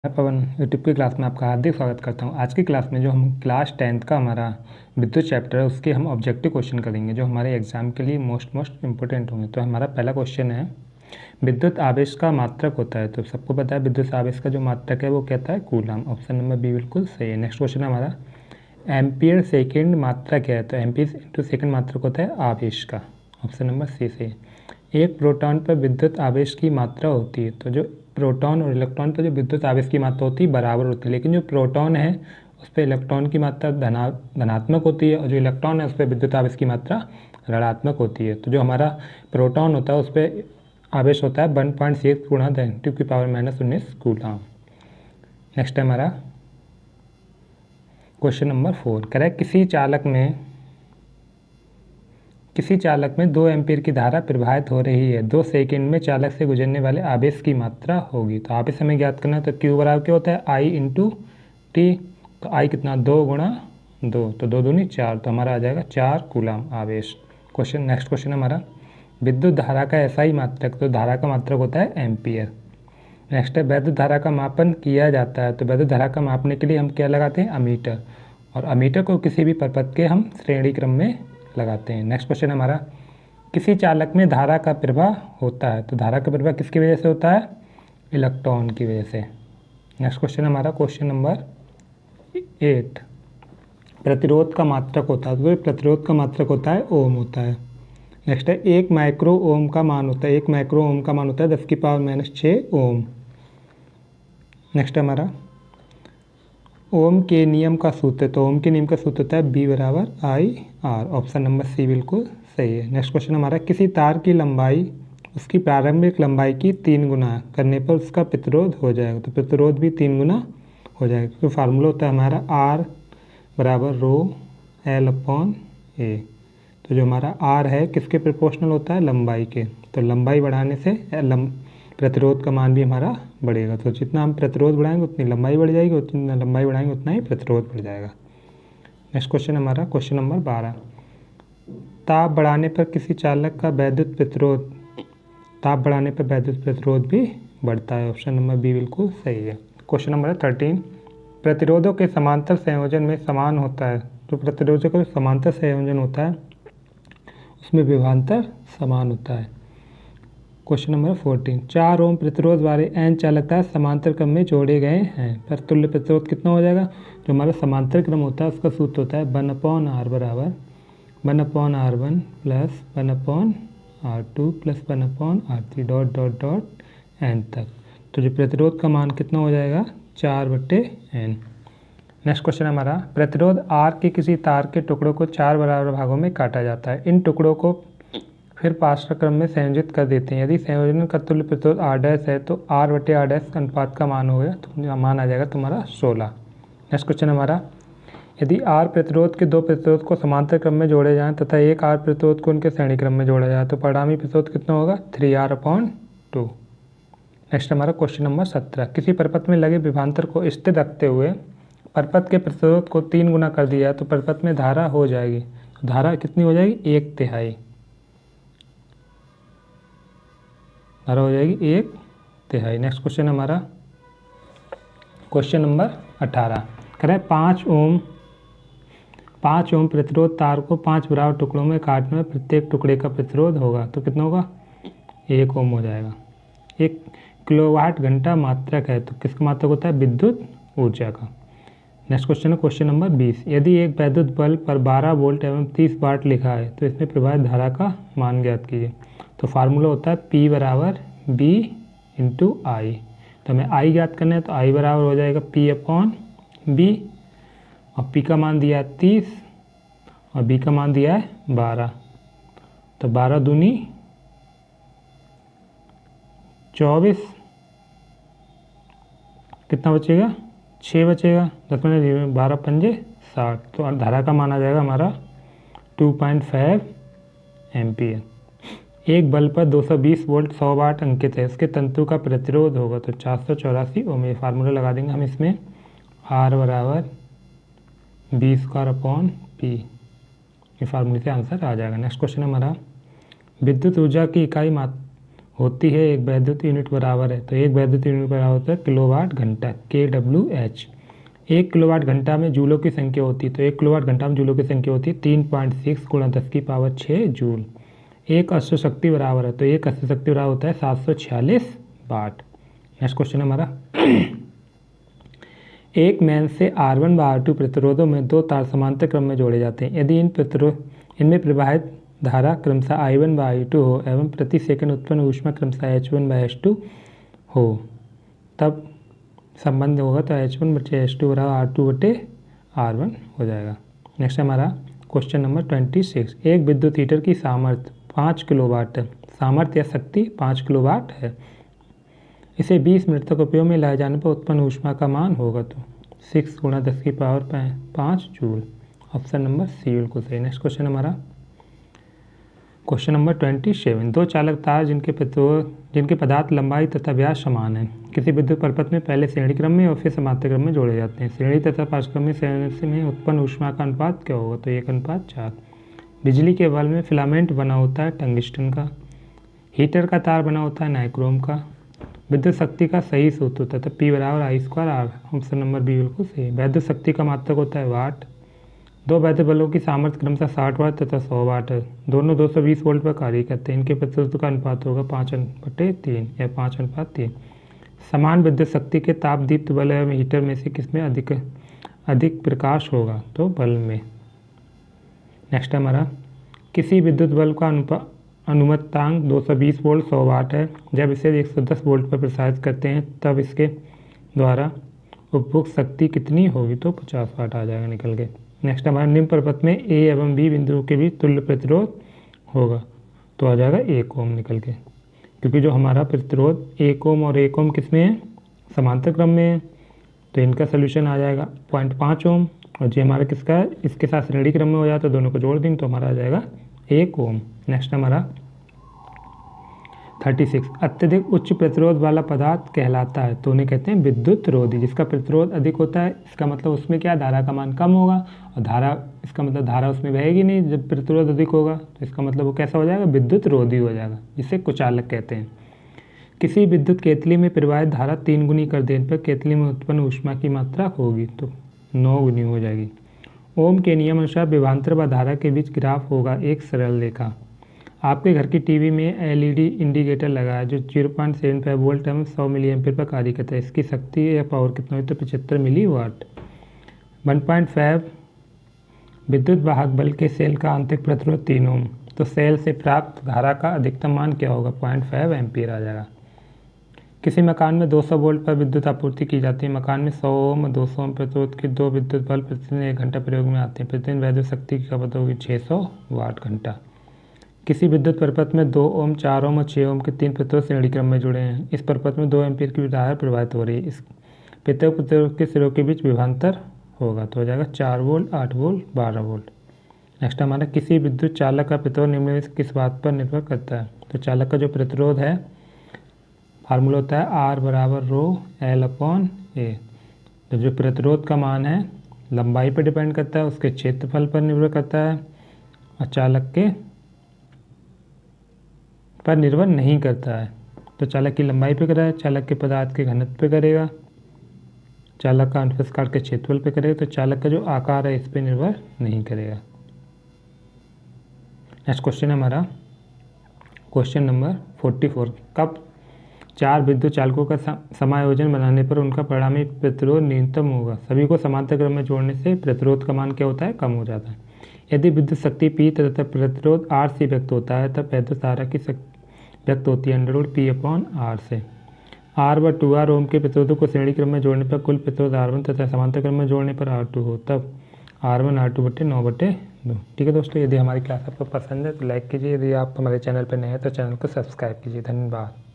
मैं पवन यूट्यूब की क्लास में आपका हार्दिक स्वागत करता हूं। आज की क्लास में जो हम क्लास 10th का हमारा विद्युत चैप्टर है उसके हम ऑब्जेक्टिव क्वेश्चन करेंगे जो हमारे एग्जाम के लिए मोस्ट इम्पोर्टेंट होंगे। तो हमारा पहला क्वेश्चन है, विद्युत आवेश का मात्रक होता है। तो सबको पता है विद्युत आवेश का जो मात्रक है वो कहता है कूलम। ऑप्शन नंबर बी बिल्कुल सही है। नेक्स्ट क्वेश्चन हमारा, एम्पियर सेकेंड मात्रक है। तो एम्पियर इंटू सेकेंड मात्रक होता है आवेश का। ऑप्शन नंबर सी सही है। एक प्रोटॉन पर विद्युत आवेश की मात्रा होती है। तो जो प्रोटॉन और इलेक्ट्रॉन पर जो विद्युत आवेश की मात्रा होती है बराबर होती है, लेकिन जो प्रोटॉन है उस पर इलेक्ट्रॉन की मात्रा धनात्मक होती है और जो इलेक्ट्रॉन है उस पर विद्युत आवेश की मात्रा ऋणात्मक होती है। तो जो हमारा प्रोटॉन होता है उस पर आवेश होता है 1.6 गुणा 10⁻⁻⁻⁹ कूलम। नेक्स्ट है हमारा क्वेश्चन नंबर 4। करेक्ट, किसी चालक में 2 एम्पीयर की धारा प्रवाहित हो रही है। 2 सेकंड में चालक से गुजरने वाले आवेश की मात्रा होगी। तो आवेश हमें ज्ञात करना है। तो क्यू बराबर क्या होता है आई इंटू टी। तो आई कितना 2 गुणा 2, तो 2 दूनी 4, तो हमारा आ जाएगा 4 कूलम आवेश। नेक्स्ट क्वेश्चन हमारा, विद्युत धारा का एसआई मात्रक। तो धारा का मात्रक होता है एम्पियर। नेक्स्ट है, वैद्युत धारा का मापन किया जाता है। तो वैद्युत धारा का मापने के लिए हम क्या लगाते हैं, अमीटर। और अमीटर को किसी भी परपथ के हम श्रेणी क्रम में लगाते हैं। नेक्स्ट क्वेश्चन हमारा, किसी चालक में धारा का प्रवाह होता है। तो धारा का प्रवाह किसकी वजह से होता है, इलेक्ट्रॉन की वजह से। नेक्स्ट क्वेश्चन हमारा क्वेश्चन नंबर 8, प्रतिरोध का मात्रक होता है। तो प्रतिरोध का मात्रक होता है ओम होता है। नेक्स्ट है, 1 माइक्रो ओम का मान होता है। 1 माइक्रो ओम का मान होता है 10⁻⁻6 ओम। नेक्स्ट हमारा, ओम के नियम का सूत्र। तो ओम के नियम का सूत्र होता है B = I/R। Option number C बिल्कुल सही है। नेक्स्ट क्वेश्चन हमारा, किसी तार की लंबाई उसकी प्रारंभिक लंबाई की 3 गुना करने पर उसका प्रतिरोध हो जाएगा। तो प्रतिरोध भी 3 गुना हो जाएगा। तो फार्मूला होता है हमारा R = ρL/A। तो जो हमारा R है किसके प्रोपोर्शनल होता है, लंबाई के। तो लंबाई बढ़ाने से प्रतिरोध का मान भी हमारा बढ़ेगा। तो जितना हम प्रतिरोध बढ़ाएंगे उतनी लंबाई बढ़ जाएगी, उतनी लंबाई बढ़ाएंगे उतना ही प्रतिरोध बढ़ जाएगा। नेक्स्ट क्वेश्चन हमारा क्वेश्चन नंबर 12, ताप बढ़ाने पर किसी चालक का वैद्युत प्रतिरोध भी बढ़ता है। ऑप्शन नंबर बी बिल्कुल सही है। क्वेश्चन नंबर 13, प्रतिरोधों के समांतर संयोजन में समान होता है। तो प्रतिरोधों का समांतर संयोजन होता है उसमें विभवांतर समान होता है। क्वेश्चन नंबर 14, 4 ओम प्रतिरोध वाले n चालकता समांतर क्रम में जोड़े गए हैं पर तुल्य प्रतिरोध कितना हो जाएगा। जो हमारा समांतर क्रम होता है उसका सूत्र होता है 1/R = 1/R1 + 1/R2 + 1/R3 ... n तक। तो जो प्रतिरोध का मान कितना हो जाएगा, 4/n। नेक्स्ट क्वेश्चन हमारा, प्रतिरोध R के किसी तार के टुकड़ों को 4 बराबर भागों में काटा जाता है। इन टुकड़ों को फिर पार्श्व क्रम में संयोजित कर देते हैं। यदि संयोजन का तुल्य प्रतिरोध R' है तो R/R' अनुपात का मान होगा, तो मान आ जाएगा तुम्हारा 16। नेक्स्ट क्वेश्चन हमारा, यदि R प्रतिरोध के 2 प्रतिरोध को समांतर क्रम में जोड़े जाएं तथा एक R प्रतिरोध को उनके श्रेणी क्रम में जोड़ा जाए तो परिणामी प्रतिरोध कितना होगा, 3R/2। नेक्स्ट हमारा क्वेश्चन नंबर 17, किसी परपथ में लगे विभवांतर को स्थिर रखते हुए परपथ के प्रतिरोध को 3 गुना कर दिया तो परपथ में धारा हो जाएगी। तो धारा कितनी हो जाएगी, 1/3। धारा हो जाएगी 1/3। नेक्स्ट क्वेश्चन हमारा क्वेश्चन नंबर 18, करें 5 ओम प्रतिरोध तार को 5 बराबर टुकड़ों में काटने में प्रत्येक टुकड़े का प्रतिरोध होगा। तो कितना होगा, 1 ओम हो जाएगा। 1 किलोवाट घंटा मात्रक है। तो किसका मात्रक होता है, विद्युत ऊर्जा का। नेक्स्ट क्वेश्चन है क्वेश्चन नंबर 20, यदि एक वैद्युत बल्ब पर 12 वोल्ट एवं 30 वाट लिखा है तो इसमें प्रवाहित धारा का मान ज्ञात कीजिए। तो फार्मूला होता है P = B × I। तो हमें I ज्ञात करना है तो I बराबर हो जाएगा P/B। और P का मान दिया है 30 और B का मान दिया है 12। तो 12 दूनी 24, कितना बचेगा, 6 बचेगा। 10 में 12 पंजे 60। तो धारा का मान आ जाएगा हमारा 2.5 एम्पियर। एक बल्ब पर 220 वोल्ट 100 वाट अंकित है, इसके तंतु का प्रतिरोध होगा तो 484 ओम। ये फार्मूला लगा देंगे हम इसमें, R = B²/P। ये फार्मूले से आंसर आ जाएगा। नेक्स्ट क्वेश्चन हमारा, विद्युत ऊर्जा की इकाई होती है 1 वैद्युत यूनिट बराबर है, तो 1 वैद्युत यूनिट बराबर होता है किलोवाट घंटा kWh। 1 किलोवाट घंटा में जूलों की संख्या होती है, तो 1 किलोवाट घंटा में जूलों की संख्या होती है 3.6 गुणा 10⁶ जूल। एक अश्व शक्ति बराबर है, तो एक अश्व शक्ति बराबर होता है 746 वाट। नेक्स्ट क्वेश्चन हमारा एक मेन से R1 व R2 प्रतिरोधों में 2 तार समांतर क्रम में जोड़े जाते हैं। यदि इनमें प्रवाहित धारा क्रमशः I1 व I2 हो एवं प्रति सेकंड उत्पन्न ऊष्मा क्रमशः H1 व H2 हो, तब संबंध होगा तो H1 बटे H2 बराबर R2 बटे R1 हो जाएगा। नेक्स्ट हमारा क्वेश्चन नंबर 26। एक विद्युत हीटर की सामर्थ्य 5 किलोवाट है। सामर्थ्य या शक्ति 5 किलोवाट है। इसे 20 मिनट तक उपयोग में लाए जाने पर उत्पन्न ऊष्मा का मान होगा तो 6 गुणा 10⁵ जूल। ऑप्शन नंबर सी बिल्कुल सही। नेक्स्ट क्वेश्चन हमारा क्वेश्चन नंबर 27। दो चालक तार जिनके पदार्थ लंबाई तथा व्यास समान है किसी विद्युत परिपथ में पहले श्रेणी क्रम में और फिर समांतर क्रम में जोड़े जाते हैं। श्रेणी तथा पार्श्वक्रम श्रेणी में उत्पन्न ऊष्मा का अनुपात क्या होगा तो 1:4। बिजली के बल्ब में फिलामेंट बना होता है टंगस्टन का। हीटर का तार बना होता है नाइक्रोम का। विद्युत शक्ति का सही सूत्र होता है तो P बराबर I²R। ऑप्शन नंबर बी बिल्कुल सही। वैद्युत शक्ति का मात्रक होता है वाट। दो वैद्युत बल्बों की सामर्थ्य क्रमशः 60 वाट तथा 100 वाट है। दोनों 220 वोल्ट पर कार्य करते हैं। इनके प्रतिरोध का अनुपात होगा 5/3 या 5:3। समान विद्युत शक्ति के ताप दीप्त बल्ब एवं हीटर में से किसमें अधिक प्रकाश होगा तो बल्ब में। नेक्स्ट हमारा किसी विद्युत बल्ब का अनुमतांक 220 वोल्ट 100 वाट है। जब इसे 110 वोल्ट पर प्रसारित करते हैं तब इसके द्वारा उपभोग शक्ति कितनी होगी तो 50 वाट आ जाएगा निकल के। नेक्स्ट हमारा निम्न परिपथ में ए एवं बी बिंदुओं के बीच तुल्य प्रतिरोध होगा तो आ जाएगा 1 ओम निकल के, क्योंकि जो हमारा प्रतिरोध 1 ओम और 1 ओम किस में है समांतर क्रम में है, तो इनका सोल्यूशन आ जाएगा 0.5 ओम। और जो हमारा किसका है इसके साथ श्रेणी क्रम में हो जाए तो दोनों को जोड़ देंगे तो हमारा आ जाएगा 1 ओम। नेक्स्ट हमारा 36। अत्यधिक उच्च प्रतिरोध वाला पदार्थ कहलाता है तो उन्हें कहते हैं विद्युत रोधी। जिसका प्रतिरोध अधिक होता है इसका मतलब उसमें क्या धारा का मान कम होगा और धारा इसका मतलब धारा उसमें बहेगी नहीं। जब प्रतिरोध अधिक होगा तो इसका मतलब वो कैसा हो जाएगा विद्युत रोधी हो जाएगा, जिसे कुचालक कहते हैं। किसी विद्युत केतली में प्रवाहित धारा 3 गुनी कर देने पर केतली में उत्पन्न ऊष्मा की मात्रा होगी तो 9 गुनी हो जाएगी। ओम के नियम अनुसार विभवांतर व धारा के बीच ग्राफ होगा एक सरल रेखा। आपके घर की टीवी में एलईडी इंडिकेटर लगा है जो 0.75 वोल्ट एवं 100 मिली एम्पीयर पर कार्य करता है। इसकी शक्ति या पावर कितना हुई तो 75 मिली वाट। 1.5 विद्युत वाहक बल के सेल का आंतरिक प्रतिरोध 3 ओम, तो सेल से प्राप्त धारा का अधिकतम मान क्या होगा 0.5 एम्पीयर आ जाएगा। किसी मकान में 200 वोल्ट पर विद्युत आपूर्ति की जाती है। मकान में 100 ओम और 200 ओम प्रतिरोध के 2 विद्युत बल्ब प्रतिदिन 1 घंटा प्रयोग में आते हैं। प्रतिदिन वैद्युत शक्ति की खपत होगी 600 वाट घंटा। किसी विद्युत परिपथ में 2 ओम 4 ओम और 6 ओम के 3 प्रतिरोध श्रेणी क्रम में जुड़े हैं। इस परिपथ में 2 एम्पीयर की धारा प्रवाहित हो रही है। इस प्रत्येक प्रतिरोध के सिरों के बीच विभवांतर होगा तो हो जाएगा 4 वोल्ट 8 वोल्ट 12 वोल्ट। नेक्स्ट हमारा किसी विद्युत चालक का प्रतिरोध निम्न में से किस बात पर निर्भर करता है तो चालक का जो प्रतिरोध है फार्मूला होता है R बराबर रो L/A। तो जो प्रतिरोध का मान है लंबाई पर डिपेंड करता है, उसके क्षेत्रफल पर निर्भर करता है और चालक के पर निर्भर नहीं करता है। तो चालक की लंबाई पे करेगा, चालक के पदार्थ के घनत्व पे करेगा, चालक का अनुप्रस्थ काट के क्षेत्रफल पे करेगा, तो चालक का जो आकार है इस पे निर्भर नहीं करेगा। नेक्स्ट क्वेश्चन हमारा क्वेश्चन नंबर 44। कब 4 विद्युत चालकों का समायोजन बनाने पर उनका परिणामी प्रतिरोध न्यूनतम होगा। सभी को समांतर क्रम में जोड़ने से प्रतिरोध का मान क्या होता है कम हो जाता है। यदि विद्युत शक्ति P तथा प्रतिरोध R से व्यक्त होता है तब वैद्युत धारा की व्यक्त होती है √P/R से। R व 2R ओम के प्रतिरोधों को श्रेणी क्रम में जोड़ने पर कुल प्रतिरोध R1 तथा समांतर क्रम में जोड़ने पर R2 हो तब R1 R2 बटे 9/2। ठीक है दोस्तों, यदि हमारी क्लास आपको पसंद है तो लाइक कीजिए। यदि आप हमारे चैनल पर नए हैं तो चैनल को सब्सक्राइब कीजिए। धन्यवाद।